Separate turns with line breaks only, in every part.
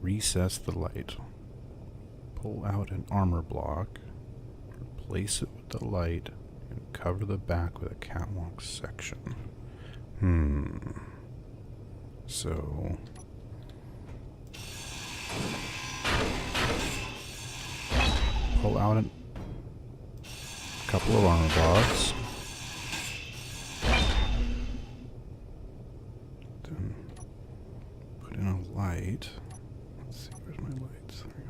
Recess the light. Pull out an armor block. Replace it with the light. And cover the back with a catwalk section. So... pull out a couple of armor blocks. Then put in a light. Let's see, where's my lights? There we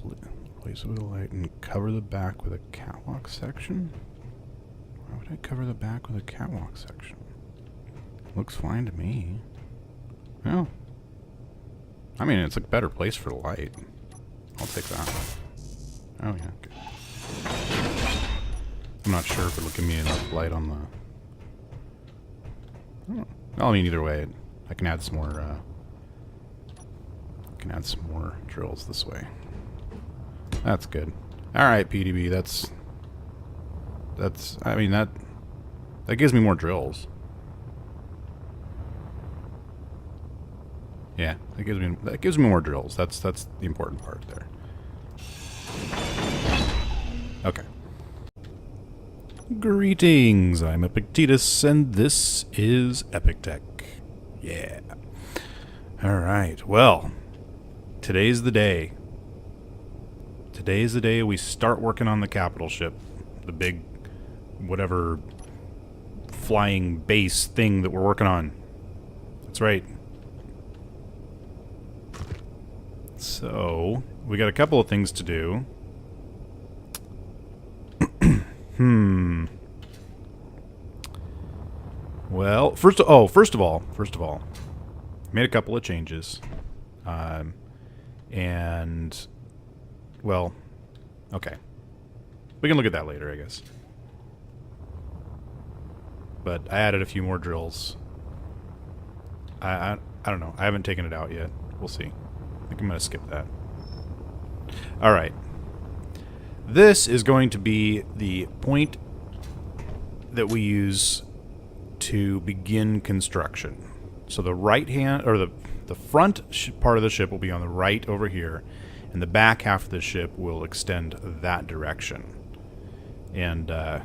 go. Replace it with a light and cover the back with a catwalk section? Why would I cover the back with a catwalk section? Looks fine to me. Well, I mean, it's a better place for the light. I'll take that. Oh, yeah, good. I'm not sure if it'll give me enough light on the... Well, I mean, either way, I can add some more, drills this way. That's good. Alright, PDB, that's... I mean, that gives me more drills. Yeah, that gives me more drills. That's the important part there. Okay. Greetings, I'm Epictetus, and this is Epic Tech. Yeah. Alright, well, today's the day. Today's the day we start working on the capital ship. The big, whatever, flying base thing that we're working on. That's right. So, we got a couple of things to do. Well, first of all, made a couple of changes. And, well, okay. We can look at that later, I guess. But I added a few more drills. I don't know. I haven't taken it out yet. We'll see. I think I'm going to skip that. Alright. This is going to be the point that we use to begin construction. So the right hand, or the front part of the ship will be on the right over here, and the back half of the ship will extend that direction. And, okay,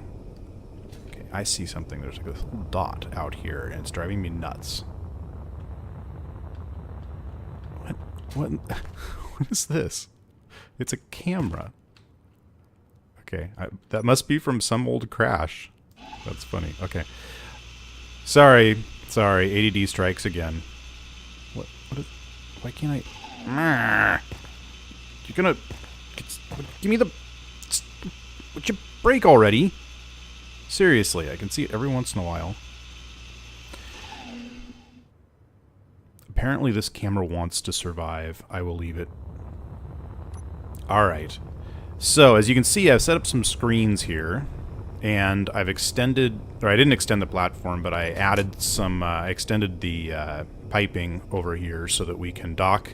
I see something. There's like this little dot out here, and it's driving me nuts. What is this? It's a camera. Okay, that must be from some old crash. That's funny. Okay. Sorry, ADD strikes again. Why can't I... You're gonna... Give me the... Would you break already? Seriously, I can see it every once in a while. Apparently this camera wants to survive. I will leave it. Alright. So, as you can see, I've set up some screens here. And I've extended... Or I didn't extend the platform, but I added some... I extended the piping over here so that we can dock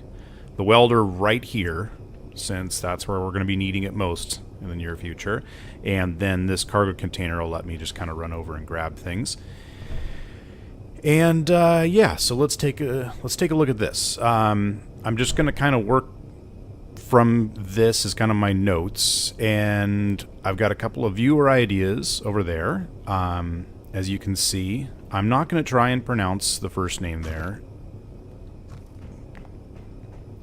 the welder right here, since that's where we're going to be needing it most in the near future. And then this cargo container will let me just kind of run over and grab things. And yeah, so let's take a look at this. I'm just going to kind of work from this as kind of my notes, and I've got a couple of viewer ideas over there. As you can see, I'm not going to try and pronounce the first name there.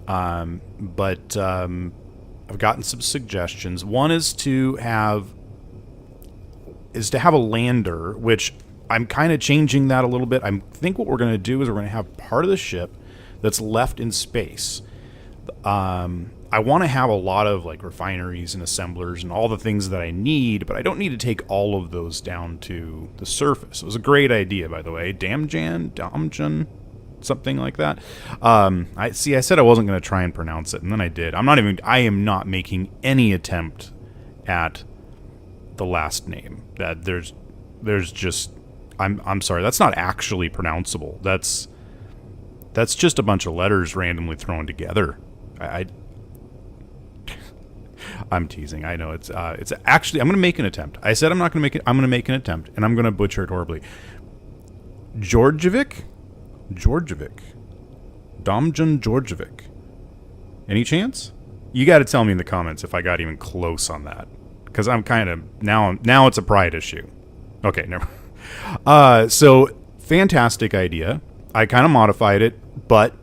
But I've gotten some suggestions. One is to have a lander, which I'm kind of changing that a little bit. I think what we're going to do is we're going to have part of the ship that's left in space. I want to have a lot of like refineries and assemblers and all the things that I need, but I don't need to take all of those down to the surface. It was a great idea, by the way. Damjan, something like that. I said I wasn't going to try and pronounce it, and then I did. I am not making any attempt at the last name. That there's just, I'm sorry, that's not actually pronounceable. That's I'm teasing. I know it's actually, I'm going to make an attempt. I said I'm not going to make it. I'm going to make an attempt, and I'm going to butcher it horribly. Georgievic? Domjan Georgievic. Any chance? You got to tell me in the comments if I got even close on that, because I'm kind of now it's a pride issue. Okay, never. So fantastic idea. I kind of modified it, but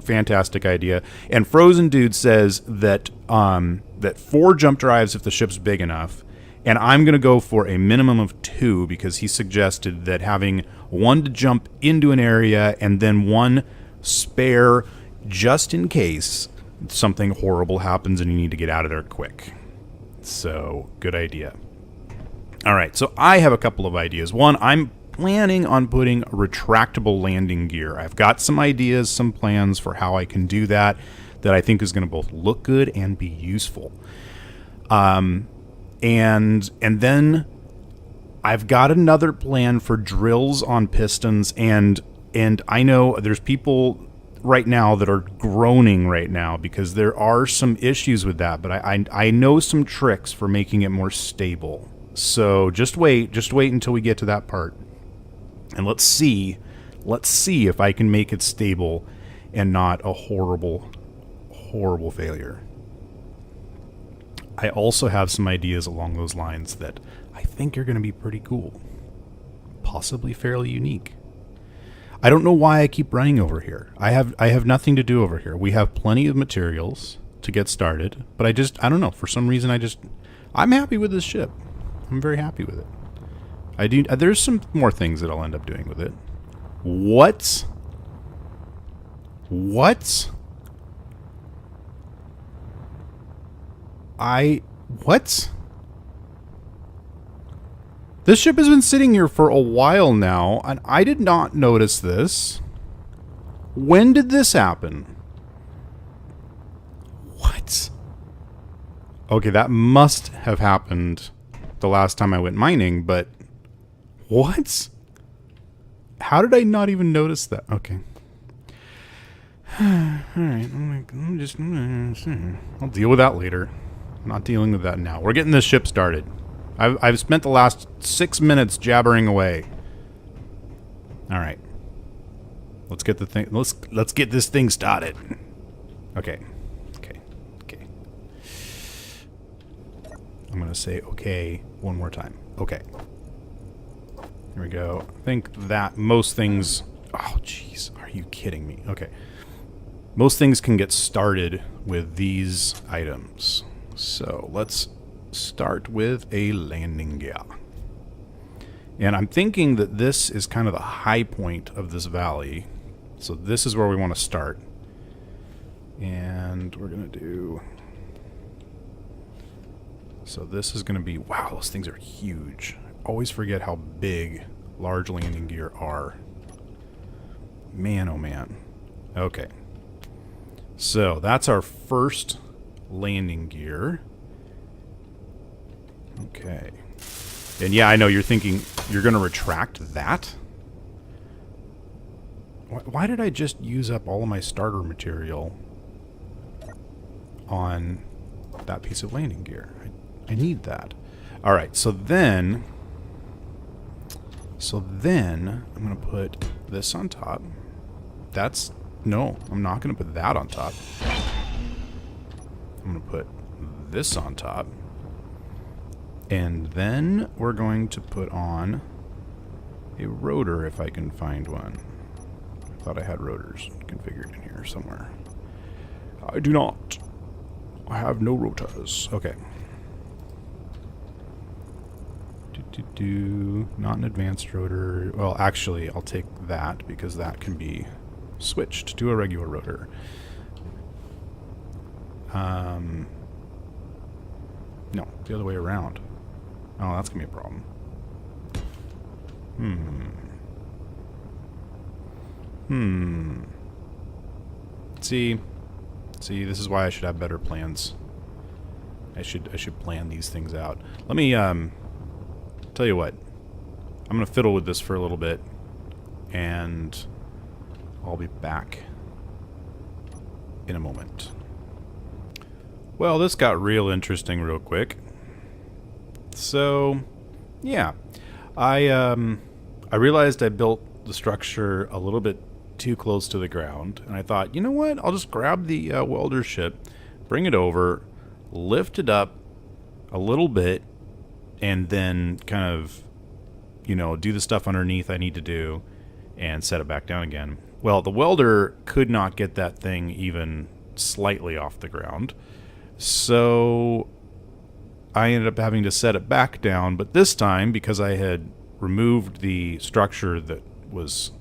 fantastic idea. And Frozen Dude says that that 4 jump drives if the ship's big enough, and I'm going to go for a minimum of 2 because he suggested that having 1 to jump into an area and then 1 spare just in case something horrible happens and you need to get out of there quick. So, good idea. All right, so I have a couple of ideas. One, I'm planning on putting retractable landing gear. I've got some ideas, some plans for how I can do that I think is going to both look good and be useful. And then I've got another plan for drills on pistons, and I know there's people right now that are groaning right now because there are some issues with that, but I know some tricks for making it more stable. So just wait until we get to that part. And let's see if I can make it stable and not a horrible failure. I also have some ideas along those lines that I think are going to be pretty cool. Possibly fairly unique. I don't know why I keep running over here. I have nothing to do over here. We have plenty of materials to get started, but I don't know. For some reason, I'm happy with this ship. I'm very happy with it. There's some more things that I'll end up doing with it. What? What? This ship has been sitting here for a while now, and I did not notice this. When did this happen? What? Okay, that must have happened the last time I went mining, but what? How did I not even notice that? Okay. Alright, I'll deal with that later. I'm not dealing with that now. We're getting this ship started. I've spent the last 6 minutes jabbering away. Alright. Let's get the thing let's get this thing started. Okay. I'm gonna say okay one more time. Okay. Here we go. I think that most things... Oh, jeez. Are you kidding me? Okay. Most things can get started with these items. So, let's start with a landing gear. And I'm thinking that this is kind of the high point of this valley. So this is where we want to start. And we're going to do... So this is going to be... Wow, those things are huge. I always forget how big large landing gear are. Man, oh man. Okay. So that's our first landing gear. Okay. And yeah, I know you're thinking you're going to retract that? Why did I just use up all of my starter material on that piece of landing gear? I need that. Alright, so then I'm going to put this on top. No, I'm not going to put that on top. I'm going to put this on top. And then we're going to put on a rotor if I can find one. I thought I had rotors configured in here somewhere. I do not. I have no rotors. Okay. Not an advanced rotor. Well, actually, I'll take that because that can be switched to a regular rotor. No, the other way around. Oh, that's gonna be a problem. See, this is why I should have better plans. I should plan these things out. Let me tell you what. I'm gonna fiddle with this for a little bit, and I'll be back in a moment. Well, this got real interesting real quick. So, yeah, I realized I built the structure a little bit too close to the ground, and I thought, you know what? I'll just grab the welder ship, bring it over, lift it up a little bit, and then kind of, you know, do the stuff underneath I need to do, and set it back down again. Well, the welder could not get that thing even slightly off the ground, so I ended up having to set it back down, but this time, because I had removed the structure that was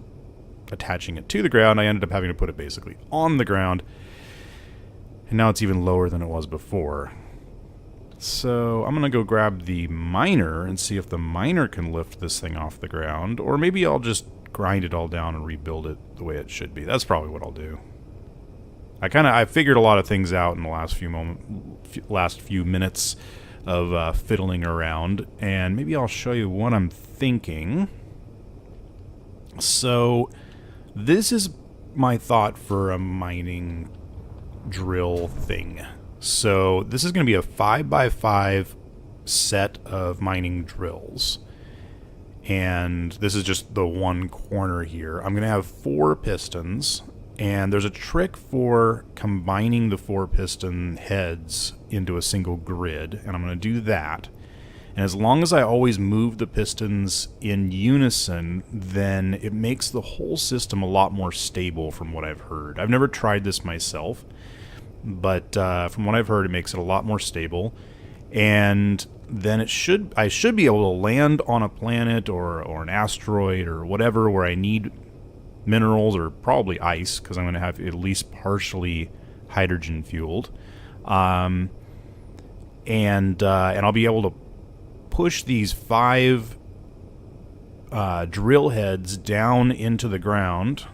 attaching it to the ground, I ended up having to put it basically on the ground, and now it's even lower than it was before. So I'm going to go grab the miner and see if the miner can lift this thing off the ground, or maybe I'll just grind it all down and rebuild it the way it should be. That's probably what I'll do. I figured a lot of things out in the last few minutes of fiddling around, and maybe I'll show you what I'm thinking. So this is my thought for a mining drill thing. So this is going to be a 5x5 set of mining drills, and this is just the one corner here. I'm going to have 4 pistons, and there's a trick for combining the 4 piston heads into a single grid, and I'm going to do that. And as long as I always move the pistons in unison, then it makes the whole system a lot more stable from what I've heard. I've never tried this myself, but from what I've heard, it makes it a lot more stable. And then I should be able to land on a planet or an asteroid or whatever where I need minerals, or probably ice, because I'm going to have at least partially hydrogen fueled. And I'll be able to push these 5 drill heads down into the ground,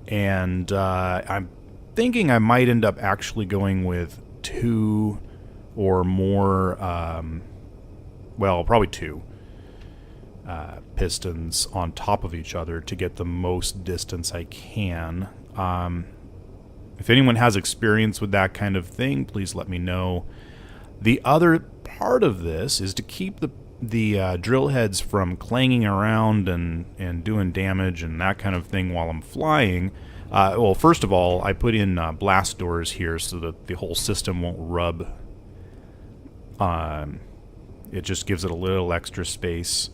and I'm thinking I might end up actually going with 2 or more, well, probably 2 pistons on top of each other to get the most distance I can. If anyone has experience with that kind of thing, please let me know. The other part of this is to keep the drill heads from clanging around and doing damage and that kind of thing while I'm flying. Well, first of all, I put in blast doors here so that the whole system won't rub. It just gives it a little extra space,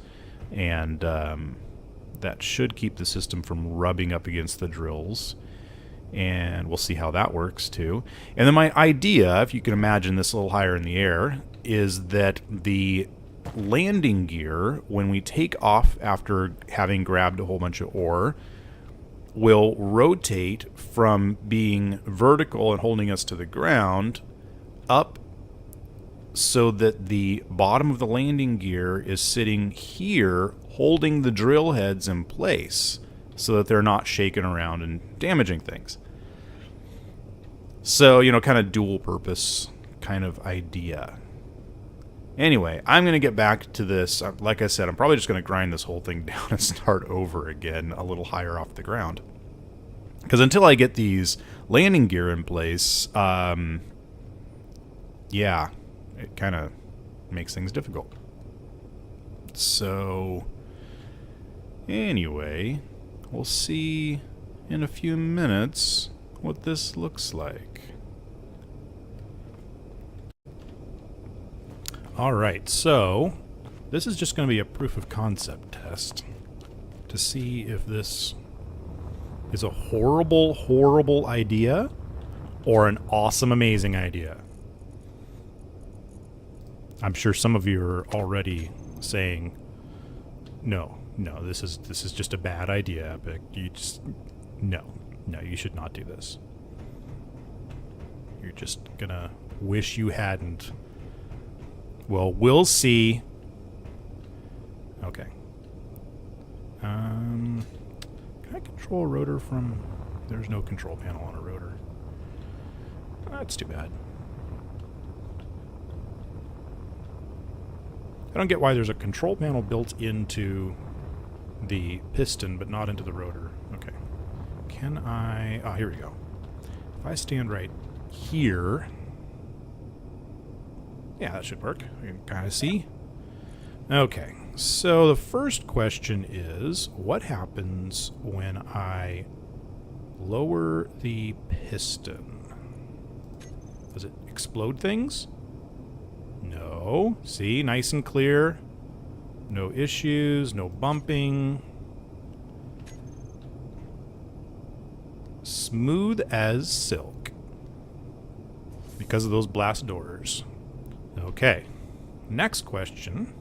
and that should keep the system from rubbing up against the drills. And we'll see how that works too. And then my idea, if you can imagine this a little higher in the air, is that the landing gear, when we take off after having grabbed a whole bunch of ore, will rotate from being vertical and holding us to the ground up, so that the bottom of the landing gear is sitting here holding the drill heads in place so that they're not shaking around and damaging things. So, you know, kind of dual purpose kind of idea. Anyway, I'm going to get back to this. Like I said, I'm probably just going to grind this whole thing down and start over again a little higher off the ground. Because until I get these landing gear in place, yeah, it kind of makes things difficult. So, anyway, we'll see in a few minutes what this looks like. Alright, so this is just going to be a proof of concept test to see if this is a horrible, horrible idea or an awesome, amazing idea. I'm sure some of you are already saying, no, this is just a bad idea, Epic. No, you should not do this. You're just gonna wish you hadn't. Well, we'll see. Okay. Can I control a rotor from... There's no control panel on a rotor. That's too bad. I don't get why there's a control panel built into the piston, but not into the rotor. Okay. Can I... Oh, here we go. If I stand right here, Yeah, that should work. You can kind of see. Okay, so the first question is, what happens when I lower the piston? Does it explode things? No. See, nice and clear. No issues, no bumping. Smooth as silk. Because of those blast doors. Okay. Next question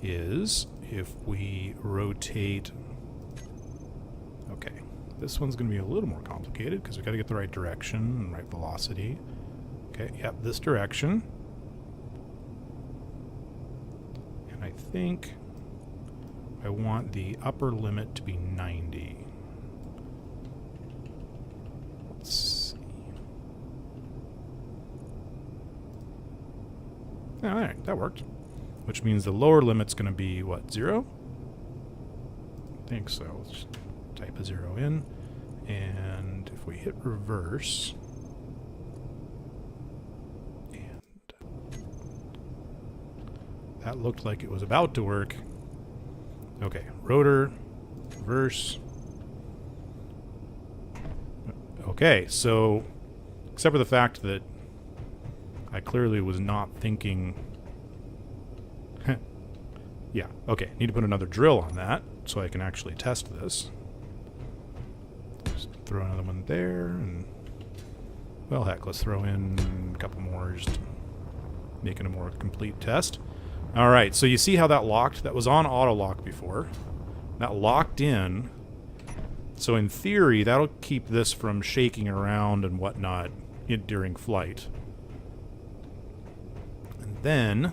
is if we rotate... Okay. This one's going to be a little more complicated because we've got to get the right direction and right velocity. Okay, yep, this direction. And I think I want the upper limit to be 90. Let's see. Alright, that worked. Which means the lower limit's going to be, what, 0? I think so. Let's just type a 0 in. And if we hit reverse... And... That looked like it was about to work. Okay, rotor, reverse... Okay, so, except for the fact that I clearly was not thinking... Yeah, okay, need to put another drill on that so I can actually test this. Just throw another one there, and... Well, heck, let's throw in a couple more, just making a more complete test. Alright, so you see how that locked? That was on auto lock before. That locked in... So in theory, that'll keep this from shaking around and whatnot during flight. And then,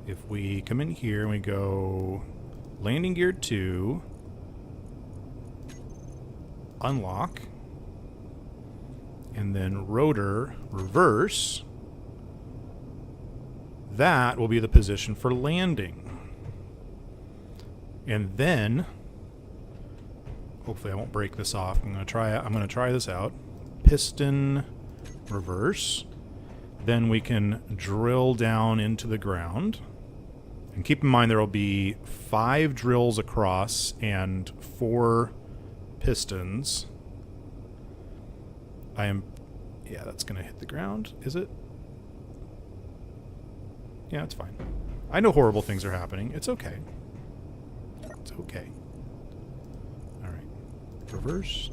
if we come in here and we go landing gear 2, unlock, and then rotor reverse, that will be the position for landing. And then... Hopefully I won't break this off. I'm going to try this out. Piston reverse. Then we can drill down into the ground. And keep in mind there will be 5 drills across and 4 pistons. Yeah, that's going to hit the ground. Is it? Yeah, it's fine. I know horrible things are happening. It's okay. It's okay. Reverse.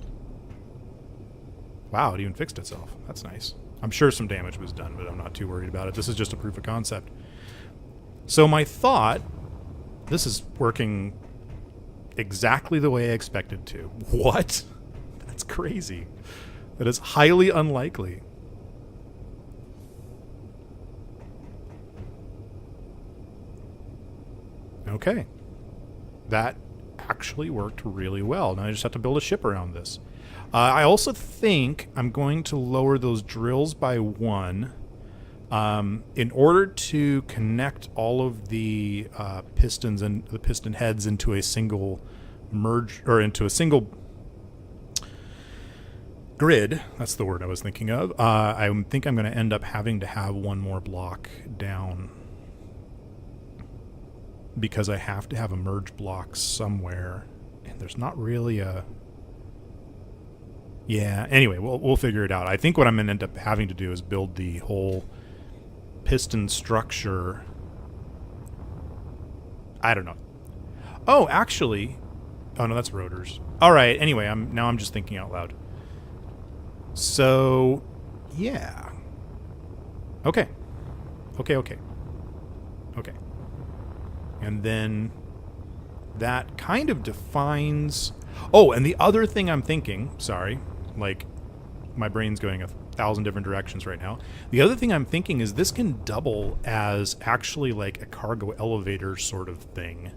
Wow, it even fixed itself. That's nice. I'm sure some damage was done, but I'm not too worried about it. This is just a proof of concept. So my thought, this is working exactly the way I expected to. What? That's crazy. That is highly unlikely. Okay. That actually worked really well. Now I just have to build a ship around this. I also think I'm going to lower those drills by 1 in order to connect all of the pistons and the piston heads into a single merge, or into a single grid. That's the word I was thinking of. I think I'm going to end up having to have 1 more block down, because I have to have a merge block somewhere, and there's not really a... Yeah, anyway, we'll figure it out. I think what I'm going to end up having to do is build the whole piston structure. I don't know. Oh, actually... Oh, no, that's rotors. All right, anyway, I'm just thinking out loud. So, yeah. Okay. Okay. And then that kind of defines... Oh, and the other thing I'm thinking... Sorry, like, my brain's going 1,000 different directions right now. The other thing I'm thinking is this can double as actually like a cargo elevator sort of thing.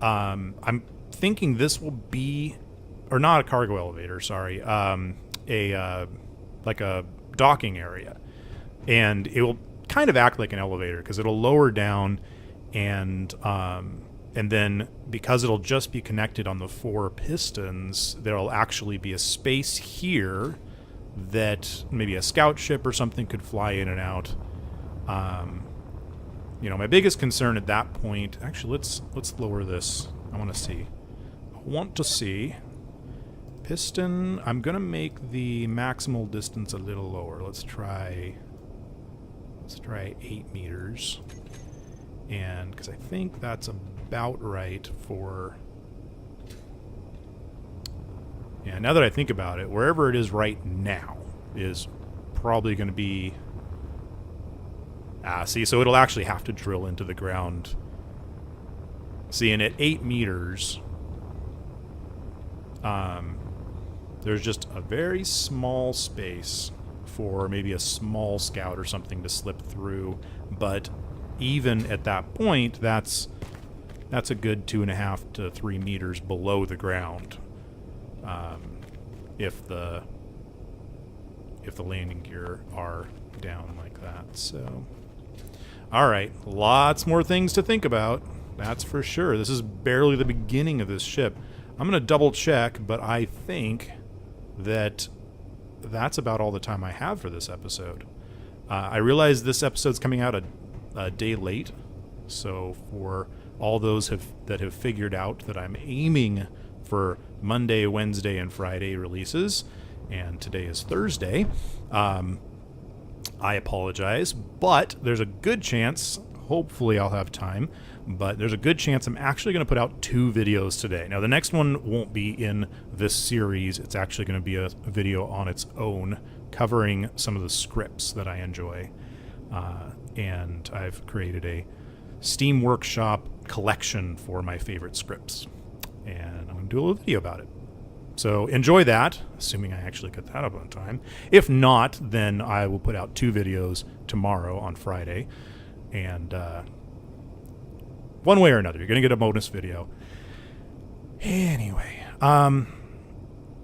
I'm thinking this will be... Or not a cargo elevator, sorry. Like a docking area. And it will kind of act like an elevator because it'll lower down... And then because it'll just be connected on the 4 pistons, there'll actually be a space here that maybe a scout ship or something could fly in and out. You know, my biggest concern at that point... Actually, let's lower this. I want to see. Piston, I'm going to make the maximal distance a little lower. Let's try 8 meters. And because I think that's about right for... Yeah, now that I think about it, wherever it is right now is probably going to be... see, so it'll actually have to drill into the ground. See, and at 8 meters, there's just a very small space for maybe a small scout or something to slip through. But even at that point, that's a good 2.5 to 3 meters below the ground. If the landing gear are down like that. So, all right, lots more things to think about. That's for sure. This is barely the beginning of this ship. I'm going to double check, but I think that that's about all the time I have for this episode. I realize this episode's coming out a day late, so for all those that have figured out that I'm aiming for Monday, Wednesday, and Friday releases, and today is Thursday, I apologize, but there's a good chance, hopefully I'll have time, but there's a good chance I'm actually going to put out 2 videos today. Now, the next one won't be in this series. It's actually going to be a video on its own, covering some of the scripts that I enjoy. And I've created a Steam Workshop collection for my favorite scripts. And I'm going to do a little video about it. So enjoy that, assuming I actually get that up on time. If not, then I will put out 2 videos tomorrow on Friday. And one way or another, you're going to get a bonus video. Anyway,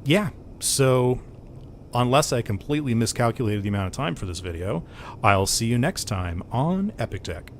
yeah, so unless I completely miscalculated the amount of time for this video, I'll see you next time on Epic Tech.